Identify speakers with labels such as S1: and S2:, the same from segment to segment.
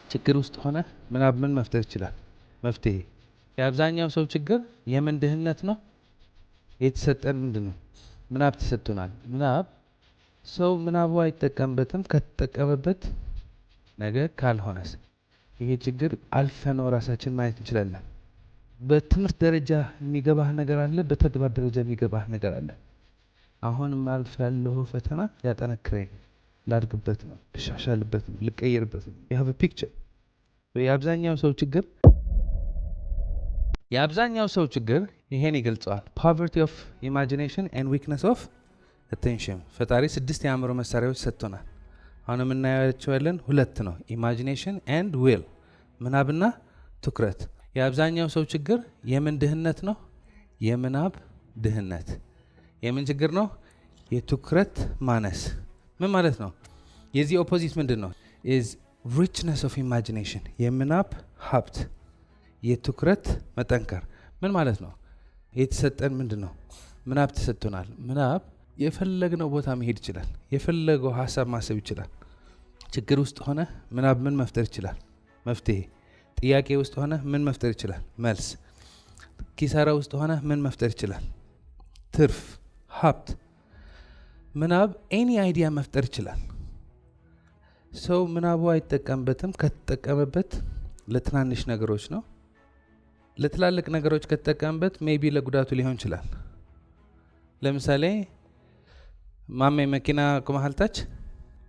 S1: ችግር ውስጥ ሆነ ምናብ ምን መፍጠር ይችላል? መፍትሄ የአብዛኛው ሰው ችግር የምን ድህነት ነው? የተሰጠን ምንድነው? ምናብ ተሰጥቶናል። ምናብ ሰው ምናቡ አይጠቀምበትም። ከተጠቀመበት ነገ ካልሆነስ ይሄ ችግር አልፈነው ራሳችን ማየት እንችላለን። በትምህርት ደረጃ የሚገባህ ነገር አለ፣ በተግባር ደረጃ የሚገባህ ነገር አለ። አሁን ማልፍ ያለው ፈተና ያጠነክረኝ፣ ላድግበት ነው፣ ልሻሻልበት ነው፣ ልቀየርበት ነው። you have a picture። የአብዛኛው ሰው ችግር ይሄን ይገልጸዋል። poverty of imagination and weakness of attention። ፈጣሪ 6 የአእምሮ መሳሪያዎች ሰጥቶናል። አሁን የምናያቸው ያለን 2 ነው፣ imagination and will፣ ምናብና ትኩረት። የአብዛኛው ሰው ችግር የምን ድህነት ነው? የምናብ ድህነት። የምን ችግር ነው? የትኩረት ማነስ። ምን ማለት ነው? የዚህ ኦፖዚት ምንድን ነው? is richness of imagination፣ የምናብ ሀብት፣ የትኩረት መጠንከር። ምን ማለት ነው? የተሰጠን ምንድን ነው? ምናብ ተሰጥቶናል። ምናብ የፈለግነው ቦታ መሄድ ይችላል። የፈለገው ሀሳብ ማሰብ ይችላል። ችግር ውስጥ ሆነ ምናብ ምን መፍጠር ይችላል? መፍትሄ። ጥያቄ ውስጥ ሆነ ምን መፍጠር ይችላል? መልስ። ኪሳራ ውስጥ ሆነ ምን መፍጠር ይችላል? ትርፍ፣ ሀብት። ምናብ ኤኒ አይዲያ መፍጠር ይችላል። ሰው ምናቡ አይጠቀምበትም። ከተጠቀመበት ለትናንሽ ነገሮች ነው። ለትላልቅ ነገሮች ከተጠቀምበት ሜቢ ለጉዳቱ ሊሆን ይችላል። ለምሳሌ ማሜ መኪና ቁመሃል፣ ታች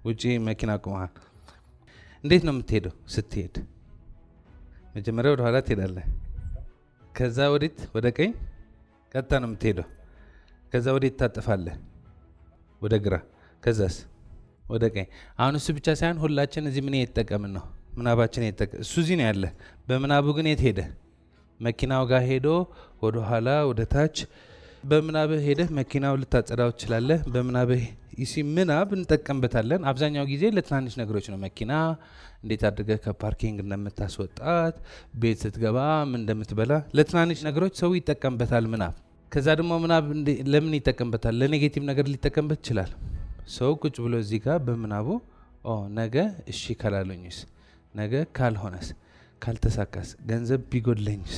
S1: ውጪ መኪና ቁመሃል። እንዴት ነው የምትሄደው? ስትሄድ መጀመሪያ ወደ ኋላ ትሄዳለህ። ከዛ ወዴት? ወደ ቀኝ ቀጥታ ነው የምትሄደው። ከዛ ወዴት ታጥፋለህ? ወደ ግራ። ከዛስ? ወደ ቀኝ። አሁን እሱ ብቻ ሳይሆን ሁላችን እዚህ ምን እየተጠቀምን ነው? ምናባችን እየተጠቀምን። እሱ እዚህ ነው ያለ። በምናቡ ግን የት ሄደ? መኪናው ጋር ሄዶ ወደ ኋላ ወደ ታች። በምናብህ ሄደህ መኪናው ልታጸዳው ትችላለህ። በምናብህ ምናብ እንጠቀምበታለን። አብዛኛው ጊዜ ለትናንሽ ነገሮች ነው። መኪና እንዴት አድርገህ ከፓርኪንግ እንደምታስወጣት፣ ቤት ስትገባ ምን እንደምትበላ፣ ለትናንሽ ነገሮች ሰው ይጠቀምበታል ምናብ። ከዛ ደግሞ ምናብ ለምን ይጠቀምበታል? ለኔጌቲቭ ነገር ሊጠቀምበት ይችላል። ሰው ቁጭ ብሎ እዚህ ጋር በምናቡ ነገ እሺ ካላሉኝስ፣ ነገ ካልሆነስ፣ ካልተሳካስ፣ ገንዘብ ቢጎድለኝስ፣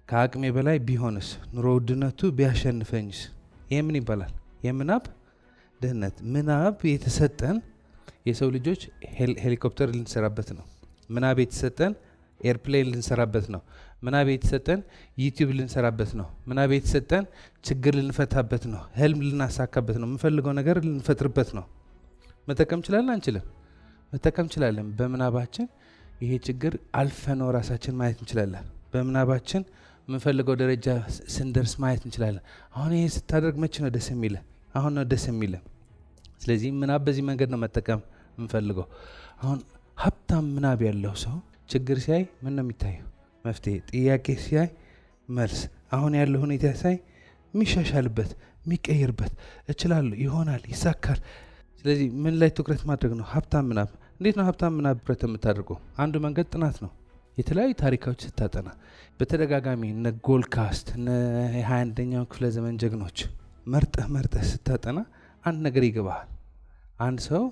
S1: ከአቅሜ በላይ ቢሆንስ፣ ኑሮ ውድነቱ ቢያሸንፈኝስ። ይህ ምን ይባላል? የምናብ ድህነት። ምናብ የተሰጠን የሰው ልጆች ሄሊኮፕተር ልንሰራበት ነው። ምናብ የተሰጠን ኤርፕሌን ልንሰራበት ነው። ምናብ የተሰጠን ዩቲዩብ ልንሰራበት ነው። ምናብ የተሰጠን ችግር ልንፈታበት ነው። ህልም ልናሳካበት ነው። የምንፈልገው ነገር ልንፈጥርበት ነው። መጠቀም ችላለን? አንችልም? መጠቀም ችላለን። በምናባችን ይሄ ችግር አልፈነው ራሳችን ማየት እንችላለን። በምናባችን የምንፈልገው ደረጃ ስንደርስ ማየት እንችላለን። አሁን ይሄ ስታደርግ መቼ ነው ደስ የሚለ? አሁን ነው ደስ የሚለ። ስለዚህ ምናብ በዚህ መንገድ ነው መጠቀም የምንፈልገው። አሁን ሀብታም ምናብ ያለው ሰው ችግር ሲያይ ምን ነው የሚታየው? መፍትሄ። ጥያቄ ሲያይ መልስ። አሁን ያለው ሁኔታ ሲያይ የሚሻሻልበት፣ የሚቀይርበት፣ እችላለሁ፣ ይሆናል፣ ይሳካል። ስለዚህ ምን ላይ ትኩረት ማድረግ ነው? ሀብታም ምናብ። እንዴት ነው ሀብታም ምናብ ትኩረት የምታደርገው? አንዱ መንገድ ጥናት ነው። የተለያዩ ታሪካዎች ስታጠና በተደጋጋሚ እነ ጎልካስት፣ እነ 21ኛው ክፍለ ዘመን ጀግኖች መርጠህ ስታጠና አንድ ነገር ይገባሃል። አንድ ሰው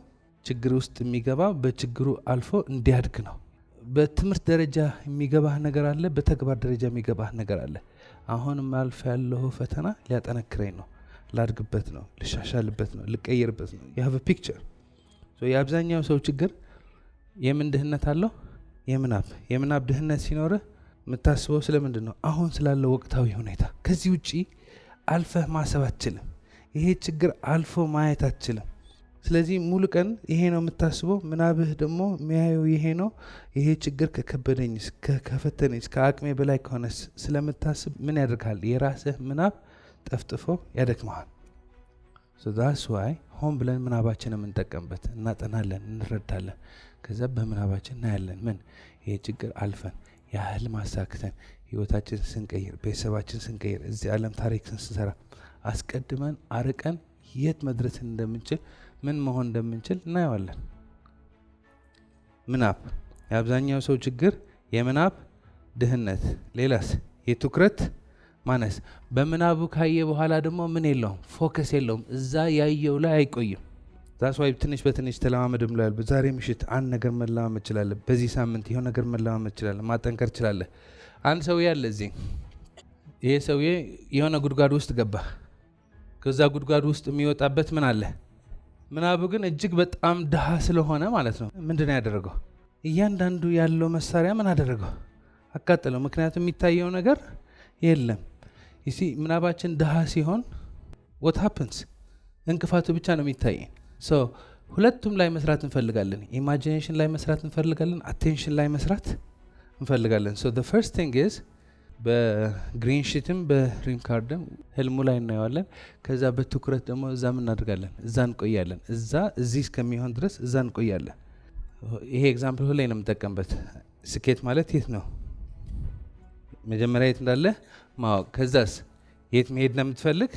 S1: ችግር ውስጥ የሚገባ በችግሩ አልፎ እንዲያድግ ነው። በትምህርት ደረጃ የሚገባህ ነገር አለ፣ በተግባር ደረጃ የሚገባህ ነገር አለ። አሁን ማልፍ ያለው ፈተና ሊያጠነክረኝ ነው፣ ላድግበት ነው፣ ልሻሻልበት ነው፣ ልቀየርበት ነው። you have a picture። የአብዛኛው ሰው ችግር የምን ድህነት አለው? የምናብ ድህነት ሲኖርህ የምታስበው ስለምንድን ነው? አሁን ስላለው ወቅታዊ ሁኔታ። ከዚህ ውጪ አልፈህ ማሰብ አትችልም። ይሄ ችግር አልፎ ማየት አትችልም። ስለዚህ ሙሉ ቀን ይሄ ነው የምታስበው። ምናብህ ደግሞ የሚያየው ይሄ ነው። ይሄ ችግር ከከበደኝስ፣ ከፈተነኝስ፣ ከአቅሜ በላይ ከሆነስ ስለምታስብ ምን ያደርግሃል? የራስህ ምናብ ጠፍጥፎ ያደክመሃል። that's why ሆን ብለን ምናባችን የምንጠቀምበት፣ እናጠናለን፣ እንረዳለን። ከዛ በምናባችን እናያለን ምን ይሄ ችግር አልፈን ያህል ማሳክተን ህይወታችን ስንቀይር፣ ቤተሰባችን ስንቀይር፣ እዚህ ዓለም ታሪክ ስንሰራ አስቀድመን አርቀን የት መድረስ እንደምንችል፣ ምን መሆን እንደምንችል እናየዋለን። ምናብ የአብዛኛው ሰው ችግር የምናብ ድህነት። ሌላስ? የትኩረት ማነስ። በምናቡ ካየ በኋላ ደግሞ ምን የለውም? ፎከስ የለውም። እዛ ያየው ላይ አይቆይም። ዛስ ዋይ ትንሽ በትንሽ ተለማመድም ላይ በዛሬ ምሽት አንድ ነገር መለማመድ ትችላለህ። በዚህ ሳምንት ይሄው ነገር መለማመድ ትችላለህ፣ ማጠንከር ትችላለህ። አንድ ሰው ያለ እዚህ ይሄ ሰውዬ የሆነ ጉድጓድ ውስጥ ገባ። ከዛ ጉድጓድ ውስጥ የሚወጣበት ምን አለ? ምናቡ ግን እጅግ በጣም ድሃ ስለሆነ ማለት ነው ምንድን ነው ያደረገው? እያንዳንዱ ያለው መሳሪያ ምን አደረገው? አቃጠለው። ምክንያቱም የሚታየው ነገር የለም። ይሲ ምናባችን ድሃ ሲሆን what happens? እንቅፋቱ ብቻ ነው የሚታየን። ሶ ሁለቱም ላይ መስራት እንፈልጋለን። ኢማጂኔሽን ላይ መስራት እንፈልጋለን፣ አቴንሽን ላይ መስራት እንፈልጋለን። ሶ the first thing is በግሪን ሺትም በድሪም ካርድም ህልሙ ላይ እናየዋለን። ከዛ በትኩረት ደግሞ እዛ ምን እናደርጋለን? እዛ እንቆያለን። እዚህ እስከሚሆን ድረስ እዛ እንቆያለን። ይሄ ኤግዛምፕል ሁሌ ነው የምጠቀምበት። ስኬት ማለት የት ነው? መጀመሪያ የት እንዳለ ማወቅ፣ ከዛስ የት መሄድ ነው የምትፈልግ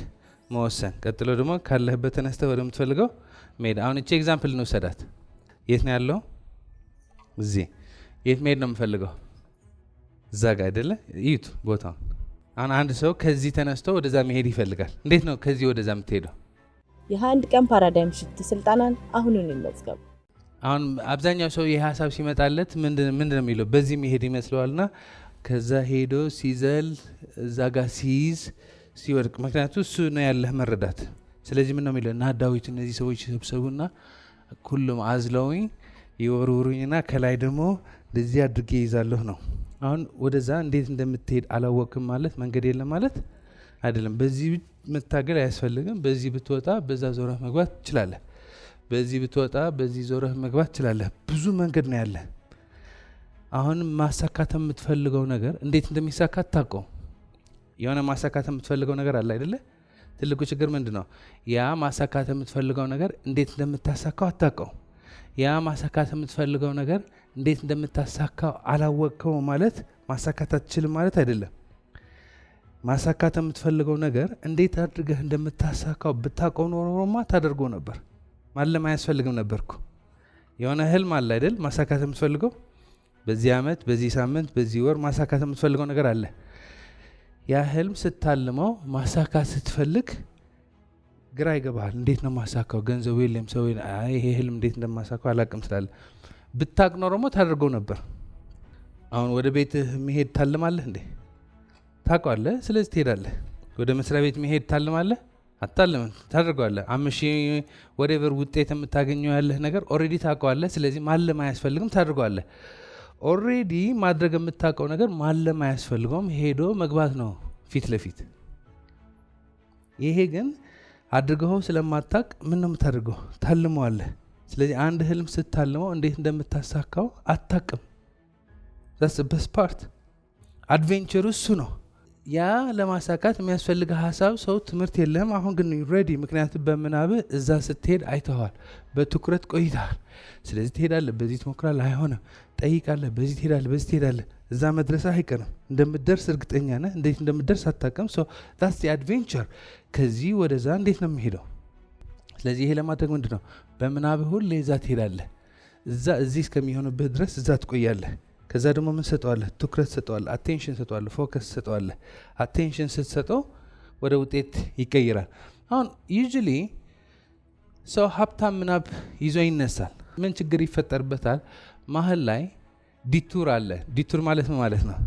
S1: መወሰን፣ ቀጥሎ ደግሞ ካለህበት ተነስተህ ወደምትፈልገው መሄድ። አሁን እቺ ኤግዛምፕል ነው ሰዳት። የት ነው ያለው? እዚህ። የት መሄድ ነው የምፈልገው? እዛ ጋር አይደለ? እዩት ቦታውን። አሁን አንድ ሰው ከዚህ ተነስቶ ወደዛ መሄድ ይፈልጋል። እንዴት ነው ከዚህ ወደዛ የምትሄደው?
S2: የ21 ቀን ፓራዳይም ሽፍት ስልጠናን አሁኑን ይመዝገቡ።
S1: አሁን አብዛኛው ሰው ይህ ሀሳብ ሲመጣለት ምንድን ነው የሚለው? በዚህ መሄድ ይመስለዋልና ከዛ ሄዶ ሲዘል እዛ ጋር ሲይዝ ሲወድቅ፣ ምክንያቱ እሱ ነው ያለህ መረዳት። ስለዚህ ምን ነው የሚለው? እና ዳዊት እነዚህ ሰዎች ሰብሰቡና ሁሉም አዝለውኝ ይወሩሩኝና ከላይ ደግሞ እንደዚህ አድርጌ ይዛለሁ ነው። አሁን ወደዛ እንዴት እንደምትሄድ አላወቅም ማለት መንገድ የለም ማለት አይደለም። በዚህ መታገል አያስፈልግም። በዚህ ብትወጣ በዛ ዞረህ መግባት ትችላለህ። በዚህ ብትወጣ በዚህ ዞረህ መግባት ትችላለህ። ብዙ መንገድ ነው ያለ። አሁን ማሳካት የምትፈልገው ነገር እንዴት እንደሚሳካ ታውቀው። የሆነ ማሳካት የምትፈልገው ነገር አለ አይደለ? ትልቁ ችግር ምንድነው? ያ ማሳካት የምትፈልገው ነገር እንዴት እንደምታሳካው አታውቀው። ያ ማሳካት የምትፈልገው ነገር እንዴት እንደምታሳካው አላወቅከው ማለት ማሳካት አትችልም ማለት አይደለም። ማሳካት የምትፈልገው ነገር እንዴት አድርገህ እንደምታሳካው ብታውቀው ኖሮማ ታደርገው ነበር። ማለም አያስፈልግም ነበርኩ። የሆነ ህልም አለ አይደል? ማሳካት የምትፈልገው በዚህ አመት፣ በዚህ ሳምንት፣ በዚህ ወር ማሳካት የምትፈልገው ነገር አለ። ያ ህልም ስታልመው ማሳካት ስትፈልግ ግራ ይገባሃል። እንዴት ነው ማሳካው? ገንዘቡ የለም፣ ሰው ይሄ ህልም እንዴት እንደማሳካው አላውቅም ትላለህ። ብታውቅ ኖሮማ ታደርገው ነበር። አሁን ወደ ቤትህ መሄድ ታልማለህ እንዴ? ታውቀዋለህ። ስለዚህ ትሄዳለህ። ወደ መስሪያ ቤት መሄድ ታልማለህ? አታልምም፣ ታደርገዋለህ። ወደበር ውጤት የምታገኘው ያለህ ነገር ኦልሬዲ ታውቀዋለህ። ስለዚህ ማለም አያስፈልግም፣ ታደርገዋለህ። ኦልሬዲ ማድረግ የምታውቀው ነገር ማለም አያስፈልገውም፣ ሄዶ መግባት ነው ፊት ለፊት። ይሄ ግን አድርገው ስለማታውቅ ምን ነው የምታደርገው? ታልመዋለህ። ስለዚህ አንድ ህልም ስታልመው እንዴት እንደምታሳካው አታውቅም። that's the best part። አድቬንቸሩ እሱ ነው። ያ ለማሳካት የሚያስፈልገ ሀሳብ ሰው ትምህርት የለህም። አሁን ግን ሬዲ፣ ምክንያቱም በምናብህ እዛ ስትሄድ አይተዋል፣ በትኩረት ቆይተሃል። ስለዚህ ትሄዳለህ፣ በዚህ ትሞክራለህ፣ አይሆንም፣ ጠይቃለህ፣ በዚህ ትሄዳለህ፣ በዚህ ትሄዳለህ። እዛ መድረስ አይቀርም። እንደምትደርስ እርግጠኛ ነህ። እንዴት እንደምትደርስ አታውቅም። that's the adventure። ከዚህ ወደዛ እንዴት ነው የሚሄደው? ስለዚህ ይሄ ለማድረግ ምንድን ነው? በምናብህ ሁሌ እዛ ትሄዳለህ። እዚህ እስከሚሆንብህ ድረስ እዛ ትቆያለህ። ከዛ ደግሞ ምን ሰጠዋለህ? ትኩረት ሰጠዋለህ፣ አቴንሽን ሰጠዋለህ፣ ፎከስ ሰጠዋለህ። አቴንሽን ስትሰጠው ወደ ውጤት ይቀይራል። አሁን ዩዥሊ ሰው ሀብታም ምናብ ይዞ ይነሳል። ምን ችግር ይፈጠርበታል? መሀል ላይ ዲቱር አለ። ዲቱር ማለት ምን ማለት ነው?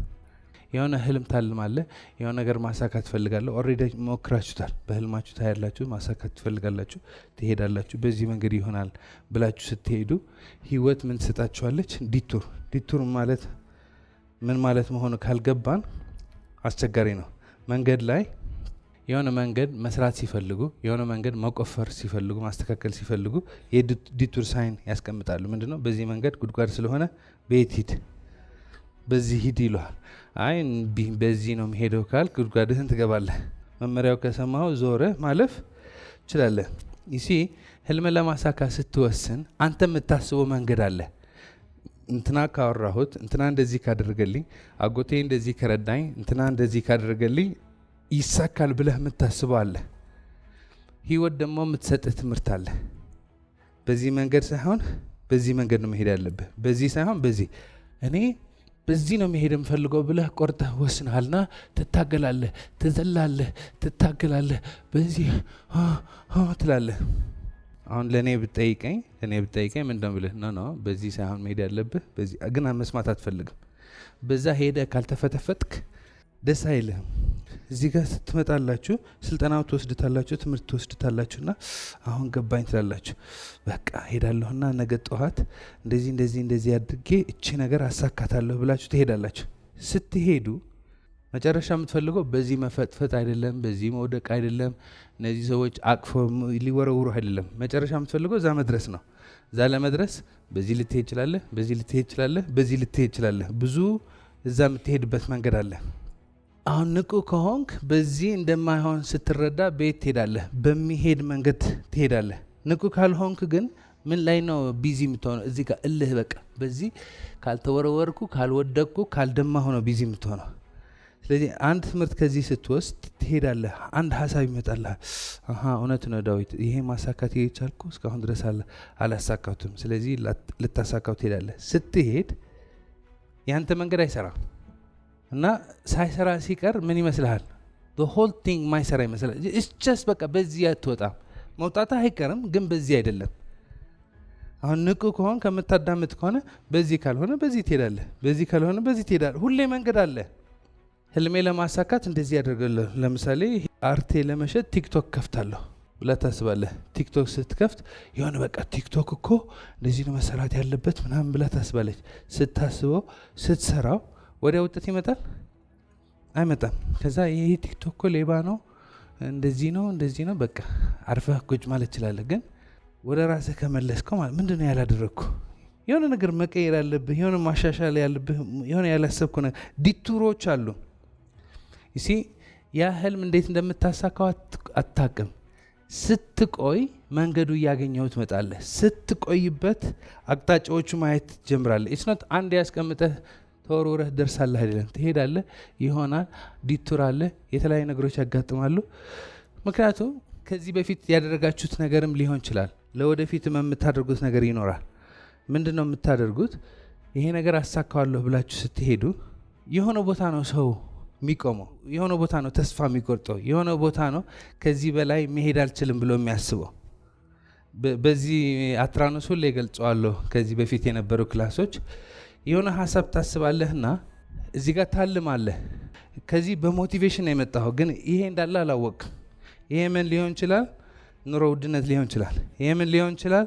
S1: የሆነ ህልም ታልማለህ፣ የሆነ ነገር ማሳካት ትፈልጋለህ። ኦልሬዲ ሞክራችሁታል። በህልማችሁ ታያላችሁ፣ ማሳካት ትፈልጋላችሁ፣ ትሄዳላችሁ። በዚህ መንገድ ይሆናል ብላችሁ ስትሄዱ ህይወት ምን ትሰጣችኋለች? ዲቱር። ዲቱር ማለት ምን ማለት መሆኑ ካልገባን አስቸጋሪ ነው። መንገድ ላይ የሆነ መንገድ መስራት ሲፈልጉ፣ የሆነ መንገድ መቆፈር ሲፈልጉ፣ ማስተካከል ሲፈልጉ የዲቱር ሳይን ያስቀምጣሉ። ምንድነው? በዚህ መንገድ ጉድጓድ ስለሆነ በየት ሂድ፣ በዚህ ሂድ ይለዋል። አይ በዚህ ነው የሚሄደው ካል ጉድጓድህን ትገባለህ። መመሪያው ከሰማው ዞረ ማለፍ ትችላለህ። ይሲ ህልም ለማሳካት ስትወስን አንተ የምታስበው መንገድ አለ። እንትና ካወራሁት፣ እንትና እንደዚህ ካደረገልኝ፣ አጎቴ እንደዚህ ከረዳኝ፣ እንትና እንደዚህ ካደረገልኝ ይሳካል ብለህ የምታስበው አለ። ህይወት ደግሞ የምትሰጥህ ትምህርት አለ። በዚህ መንገድ ሳይሆን በዚህ መንገድ ነው መሄድ ያለብህ። በዚህ ሳይሆን በዚህ። እኔ በዚህ ነው መሄድ የምፈልገው ብለህ ቆርጠህ ወስነሃልና ትታገላለህ፣ ትዘላለህ፣ ትታገላለህ፣ በዚህ ትላለህ። አሁን ለኔ ብትጠይቀኝ ምንድነው ብለህ ነው በዚህ ሳይሆን መሄድ ያለብህ በዚህ ግን መስማት አትፈልግም። በዛ ሄደ ካልተፈተፈትክ ደስ አይልህም። እዚህ ጋር ስትመጣላችሁ ስልጠናው ትወስድታላችሁ፣ ትምህርት ትወስድታላችሁና አሁን ገባኝ ትላላችሁ። በቃ ሄዳለሁና ነገ ጠዋት እንደዚህ አድርጌ እቺ ነገር አሳካታለሁ ብላችሁ ትሄዳላችሁ። ስትሄዱ መጨረሻ የምትፈልገው በዚህ መፈጥፈጥ አይደለም፣ በዚህ መውደቅ አይደለም፣ እነዚህ ሰዎች አቅፎ ሊወረውሩ አይደለም። መጨረሻ የምትፈልገው እዛ መድረስ ነው። እዛ ለመድረስ በዚህ ልትሄድ ይችላል፣ በዚህ ልትሄድ ይችላል፣ በዚህ ልትሄድ ይችላል። ብዙ እዛ የምትሄድበት መንገድ አለ። አሁን ንቁ ከሆንክ በዚህ እንደማይሆን ስትረዳ ቤት ትሄዳለህ፣ በሚሄድ መንገድ ትሄዳለህ። ንቁ ካልሆንክ ግን ምን ላይ ነው ቢዚ የምትሆነው? እዚህ ጋር እልህ በቃ በዚህ ካልተወረወርኩ ካልወደቅኩ ካልደማሁ ነው ቢዚ የምትሆነው። ስለዚህ አንድ ትምህርት ከዚህ ስትወስድ ትሄዳለህ፣ አንድ ሀሳብ ይመጣልሃል። እውነት ነው ዳዊት፣ ይሄ ማሳካት የቻልኩ እስካሁን ድረስ አላሳካቱም፣ ስለዚህ ልታሳካው ትሄዳለህ። ስትሄድ ያንተ መንገድ አይሰራም እና ሳይሰራ ሲቀር ምን ይመስልሃል? the whole thing ማይሰራ ይመስላል። it's just በቃ በዚህ አትወጣም። መውጣታ አይቀርም ግን በዚህ አይደለም። አሁን ንቁ ከሆን ከምታዳምጥ ከሆነ በዚህ ካልሆነ በዚህ ትሄዳለህ፣ በዚህ ካልሆነ በዚህ ትሄዳለህ። ሁሌ መንገድ አለ። ህልሜ ለማሳካት እንደዚህ ያደርጋለሁ። ለምሳሌ አርቴ ለመሸጥ ቲክቶክ ከፍታለሁ ብለህ ታስባለህ። ቲክቶክ ስትከፍት የሆነ በቃ ቲክቶክ እኮ እንደዚህ ነው መሰራት ያለበት ምናምን ብለህ ታስባለች። ስታስበው ስትሰራው ወዲያ ውጤት ይመጣል አይመጣም። ከዛ ይሄ ቲክቶክ እኮ ሌባ ነው እንደዚህ ነው በቃ አርፈህ ቁጭ ማለት ትችላለህ። ግን ወደ ራስህ ከመለስከው ማለት ምንድነው ያላደረግኩ? የሆነ ነገር መቀየር ያለብህ፣ የሆነ ማሻሻል ያለብህ፣ የሆነ ያላሰብኩ ነገር ዲቱሮች አሉ። ይሲ ያ ህልም እንዴት እንደምታሳካው አታውቅም። ስትቆይ መንገዱ እያገኘው ትመጣለህ። ስትቆይበት አቅጣጫዎቹ ማየት ትጀምራለህ። ኢትስ ኖት አንድ ያስቀምጠህ ተወርውረህ ደርሳለህ አይደለም። ትሄዳለህ፣ ይሆናል፣ ዲቱር አለ፣ የተለያዩ ነገሮች ያጋጥማሉ። ምክንያቱም ከዚህ በፊት ያደረጋችሁት ነገርም ሊሆን ይችላል። ለወደፊትም የምታደርጉት ነገር ይኖራል። ምንድን ነው የምታደርጉት? ይሄ ነገር አሳካዋለሁ ብላችሁ ስትሄዱ የሆነ ቦታ ነው ሰው የሚቆመው፣ የሆነ ቦታ ነው ተስፋ የሚቆርጠው፣ የሆነ ቦታ ነው ከዚህ በላይ መሄድ አልችልም ብሎ የሚያስበው። በዚህ አትራኖስ ሁሌ ገልጸዋለሁ። ከዚህ በፊት የነበሩ ክላሶች የሆነ ሀሳብ ታስባለህና እዚህ ጋር ታልማለህ። ከዚህ በሞቲቬሽን ነው የመጣው፣ ግን ይሄ እንዳለ አላወቅም። ይሄ ምን ሊሆን ይችላል? ኑሮ ውድነት ሊሆን ይችላል። ይሄ ምን ሊሆን ይችላል?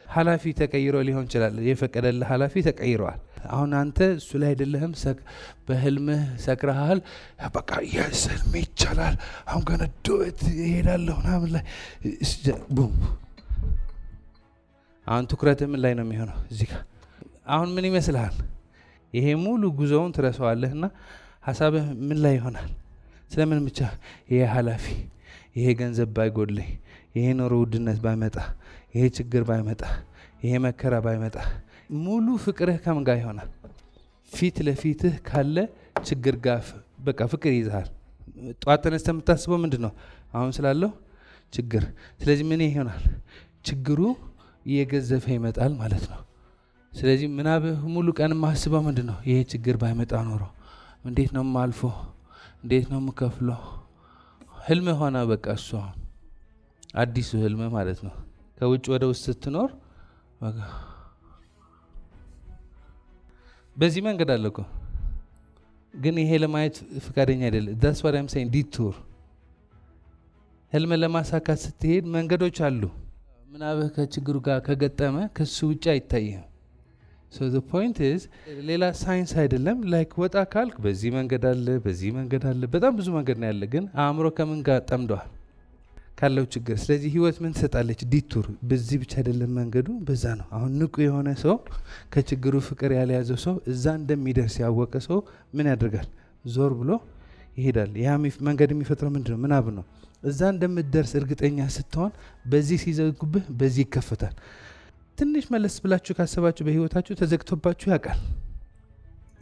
S1: ኃላፊ ተቀይሮ ሊሆን ይችላል። የፈቀደልህ ኃላፊ ተቀይረዋል። አሁን አንተ እሱ ላይ አይደለህም። በህልምህ ሰክረሃል። በቃ የህልሜ ይቻላል አሁን ገና ዶት ይሄዳለሁ ምናምን ላይ ቡም። አሁን ትኩረትህ ምን ላይ ነው የሚሆነው? እዚህ ጋር አሁን ምን ይመስልሃል? ይሄ ሙሉ ጉዞውን ትረሳዋለህና ሀሳብህ ምን ላይ ይሆናል? ስለምን ብቻ ይሄ ኃላፊ፣ ይሄ ገንዘብ ባይጎድልኝ፣ ይሄ ኑሮ ውድነት ባይመጣ፣ ይሄ ችግር ባይመጣ፣ ይሄ መከራ ባይመጣ፣ ሙሉ ፍቅርህ ከምን ጋር ይሆናል? ፊት ለፊትህ ካለ ችግር ጋር በቃ ፍቅር ይዛል። ጠዋት ተነስተህ የምታስበው ምንድን ነው? አሁን ስላለው ችግር። ስለዚህ ምን ይሆናል? ችግሩ እየገዘፈ ይመጣል ማለት ነው። ስለዚህ ምናብህ ሙሉ ቀን የማስበው ምንድን ነው? ይሄ ችግር ባይመጣ ኖሮ እንዴት ነው የማልፈው? እንዴት ነው የምከፍለው? ህልም ሆነ በቃ እሱ አዲሱ ህልም ማለት ነው። ከውጭ ወደ ውስጥ ስትኖር በዚህ መንገድ አለ እኮ፣ ግን ይሄ ለማየት ፍቃደኛ አይደለም። that's what I'm saying ዲቱር። ህልም ለማሳካት ስትሄድ መንገዶች አሉ። ምናብህ ከችግሩ ጋር ከገጠመ ከሱ ውጭ አይታይም። so the point is ሌላ ሳይንስ አይደለም። ላይክ ወጣ ካልክ በዚህ መንገድ አለ፣ በዚህ መንገድ አለ፣ በጣም ብዙ መንገድ ነው ያለ። ግን አእምሮ ከምን ጋር ጠምደዋል? ካለው ችግር። ስለዚህ ህይወት ምን ትሰጣለች? ዲቱር። በዚህ ብቻ አይደለም መንገዱ፣ በዛ ነው። አሁን ንቁ የሆነ ሰው፣ ከችግሩ ፍቅር ያልያዘው ሰው፣ እዛ እንደሚደርስ ያወቀ ሰው ምን ያደርጋል? ዞር ብሎ ይሄዳል። ያ መንገድ የሚፈጥረው ምንድን ነው? ምናብ ነው። እዛ እንደምትደርስ እርግጠኛ ስትሆን በዚህ ሲዘጉብህ በዚህ ይከፈታል። ትንሽ መለስ ብላችሁ ካሰባችሁ በህይወታችሁ ተዘግቶባችሁ ያውቃል።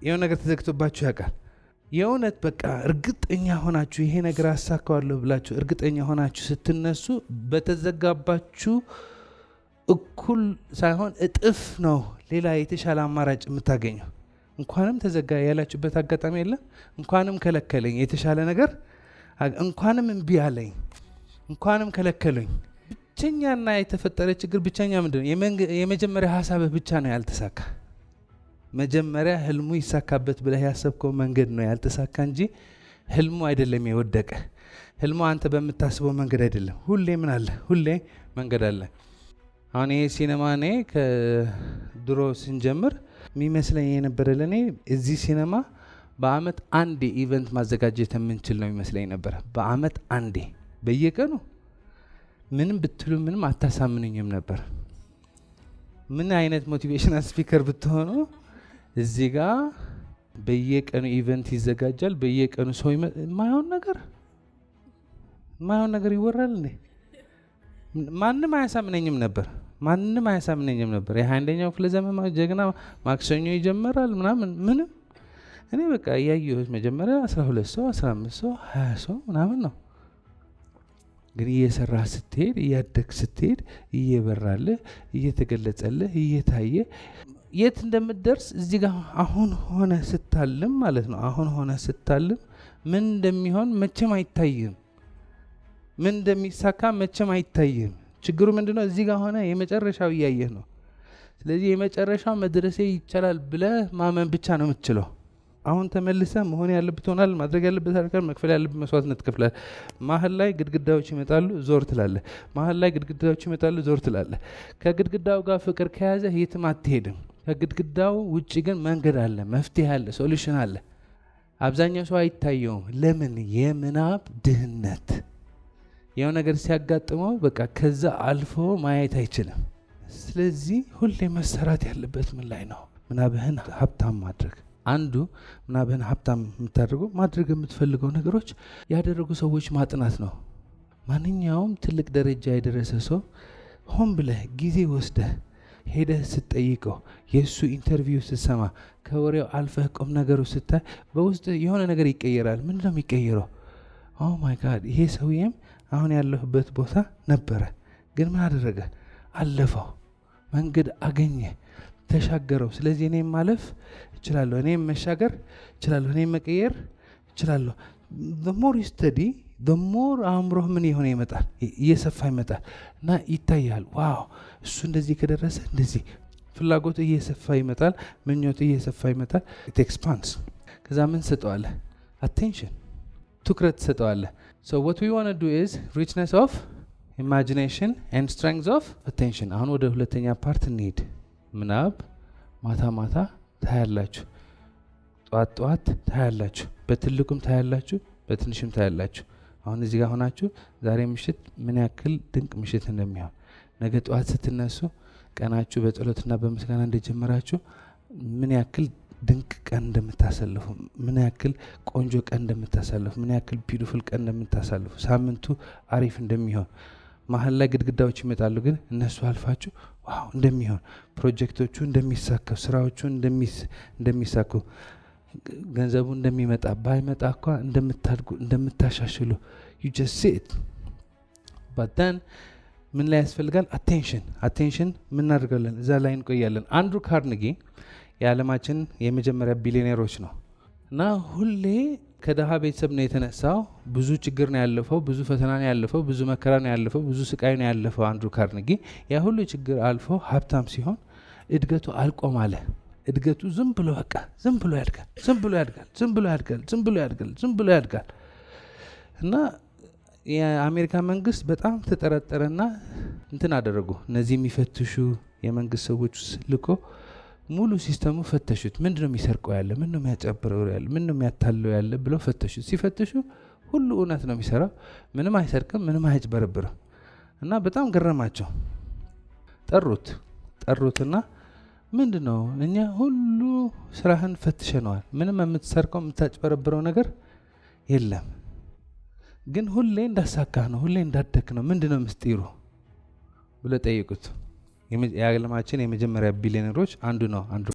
S1: የሆነ ነገር ተዘግቶባችሁ ያውቃል። የእውነት በቃ እርግጠኛ ሆናችሁ ይሄ ነገር አሳካዋለሁ ብላችሁ እርግጠኛ ሆናችሁ ስትነሱ በተዘጋባችሁ እኩል ሳይሆን እጥፍ ነው ሌላ የተሻለ አማራጭ የምታገኘው። እንኳንም ተዘጋ ያላችሁበት አጋጣሚ የለም? እንኳንም ከለከለኝ የተሻለ ነገር፣ እንኳንም እምቢ አለኝ፣ እንኳንም ከለከሉኝ፣ ብቸኛና የተፈጠረ ችግር ብቸኛ ምንድነው? የመጀመሪያ ሀሳብህ ብቻ ነው ያልተሳካ። መጀመሪያ ህልሙ ይሳካበት ብለህ ያሰብከው መንገድ ነው ያልተሳካ እንጂ ህልሙ አይደለም የወደቀ። ህልሙ አንተ በምታስበው መንገድ አይደለም። ሁሌ ምን አለ? ሁሌ መንገድ አለ። አሁን ይሄ ሲኔማ እኔ ከድሮ ስንጀምር የሚመስለኝ የነበረ ለእኔ እዚህ ሲኔማ በአመት አንዴ ኢቨንት ማዘጋጀት የምንችል ነው የሚመስለኝ ነበር። በአመት አንዴ በየቀኑ ምንም ብትሉ ምንም አታሳምኑኝም ነበር። ምን አይነት ሞቲቬሽናል ስፒከር ብትሆኑ እዚህ ጋር በየቀኑ ኢቨንት ይዘጋጃል። በየቀኑ ሰው የማይሆን ነገር ይወራል እንዴ? ማንም አያሳምነኝም ነበር። የ21ኛው ክፍለ ዘመን ጀግና ማክሰኞ ይጀምራል ምናምን ምንም እኔ በቃ እያየሁት መጀመሪያ 12 ሰው 15 ሰው 20 ሰው ምናምን ነው። ግን እየሰራ ስትሄድ እያደግ ስትሄድ እየበራልህ እየተገለጸልህ እየታየ የት እንደምትደርስ እዚህ ጋር አሁን ሆነ ስታልም ማለት ነው። አሁን ሆነ ስታልም ምን እንደሚሆን መቼም አይታይም። ምን እንደሚሳካ መቼም አይታይም። ችግሩ ምንድነው? እዚህ ጋር ሆነ የመጨረሻው እያየህ ነው። ስለዚህ የመጨረሻው መድረሴ ይቻላል ብለህ ማመን ብቻ ነው የምትችለው። አሁን ተመልሰህ መሆን ያለብህ ትሆናለህ። ማድረግ ያለብህ ታደርጋለህ። መክፈል ያለብህ መስዋዕትነት ትከፍላለህ። መሀል ላይ ግድግዳዎች ይመጣሉ፣ ዞር ትላለህ። ከግድግዳው ጋር ፍቅር ከያዘህ የትም አትሄድም። ከግድግዳው ውጭ ግን መንገድ አለ፣ መፍትሄ አለ፣ ሶሉሽን አለ። አብዛኛው ሰው አይታየውም። ለምን? የምናብ ድህነት። ያው ነገር ሲያጋጥመው በቃ ከዛ አልፎ ማየት አይችልም። ስለዚህ ሁሌ መሰራት ያለበት ምን ላይ ነው? ምናብህን ሀብታም ማድረግ። አንዱ ምናብህን ሀብታም የምታደርገው ማድረግ የምትፈልገው ነገሮች ያደረጉ ሰዎች ማጥናት ነው። ማንኛውም ትልቅ ደረጃ የደረሰ ሰው ሆን ብለህ ጊዜ ወስደህ ሄደህ ስትጠይቀው፣ የእሱ ኢንተርቪው ስትሰማ፣ ከወሬው አልፈህ ቁም ነገሩ ስታይ በውስጥ የሆነ ነገር ይቀየራል። ምንድን ነው የሚቀየረው? ኦ ማይ ጋድ፣ ይሄ ሰውዬም አሁን ያለሁበት ቦታ ነበረ፣ ግን ምን አደረገ? አለፈው፣ መንገድ አገኘ፣ ተሻገረው። ስለዚህ እኔም ማለፍ እችላለሁ፣ እኔም መሻገር እችላለሁ፣ እኔም መቀየር እችላለሁ። the more you study the more አእምሮህ ምን የሆነ ይመጣል፣ እየሰፋ ይመጣል እና ይታያል። ዋው እሱ እንደዚህ ከደረሰ እንደዚህ ፍላጎቱ እየሰፋ ይመጣል፣ ምኞቱ እየሰፋ ይመጣል። it expands። ከዛ ምን ሰጠዋለህ? attention፣ ትኩረት ሰጠዋለህ። so what we want to do is richness of imagination and strength of attention። አሁን ወደ ሁለተኛ ፓርት እንሂድ። ምናብ ማታ ማታ ታያላችሁ፣ ጠዋት ጠዋት ታያላችሁ፣ በትልቁም ታያላችሁ፣ በትንሽም ታያላችሁ። አሁን እዚህ ጋር ሆናችሁ ዛሬ ምሽት ምን ያክል ድንቅ ምሽት እንደሚሆን፣ ነገ ጠዋት ስትነሱ ቀናችሁ በጸሎትና በምስጋና እንደጀመራችሁ ምን ያክል ድንቅ ቀን እንደምታሳልፉ፣ ምን ያክል ቆንጆ ቀን እንደምታሳልፉ፣ ምን ያክል ቢዩቲፉል ቀን እንደምታሳልፉ፣ ሳምንቱ አሪፍ እንደሚሆን። መሀል ላይ ግድግዳዎች ይመጣሉ፣ ግን እነሱ አልፋችሁ ዋው እንደሚሆን፣ ፕሮጀክቶቹ እንደሚሳኩ፣ ስራዎቹ እንደሚሳኩ፣ ገንዘቡ እንደሚመጣ፣ ባይመጣ እንኳ እንደምታድጉ፣ እንደምታሻሽሉ you just see it. but then ምን ላይ ያስፈልጋል? አቴንሽን ምን እናደርጋለን? እዛ ላይ እንቆያለን። አንድሩ ካርኔጊ የዓለማችን የመጀመሪያ ቢሊዮኔሮች ነው እና ሁሌ ከደሃ ቤተሰብ ነው የተነሳው። ብዙ ችግር ነው ያለፈው፣ ብዙ ፈተና ነው ያለፈው፣ ብዙ መከራ ነው ያለፈው፣ ብዙ ስቃይ ነው ያለፈው። አንድሩ ካርኔጊ ያ ሁሉ ችግር አልፎ ሀብታም ሲሆን እድገቱ አልቆም አለ። እድገቱ ዝም ብሎ ያድጋል እና የአሜሪካ መንግስት በጣም ተጠረጠረና እንትን አደረጉ። እነዚህ የሚፈትሹ የመንግስት ሰዎች ልኮ ሙሉ ሲስተሙ ፈተሹት። ምንድነው የሚሰርቀው ያለ፣ ምንድነው የሚያጨብረው ያለ፣ ምንድነው የሚያታለው ያለ ብለው ፈተሹት። ሲፈትሹ ሁሉ እውነት ነው የሚሰራው፣ ምንም አይሰርቅም፣ ምንም አያጭበረብርም። እና በጣም ገረማቸው። ጠሩትና ምንድነው እኛ ሁሉ ስራህን ፈትሸነዋል፣ ምንም የምትሰርቀው የምታጭበረብረው ነገር የለም፣ ግን ሁሌ እንዳሳካህ ነው፣ ሁሌ እንዳደክ ነው፣ ምንድነው ምስጢሩ ብለው ጠየቁት። የዓለማችን የመጀመሪያ ቢሊዮነሮች አንዱ ነው አንድሩ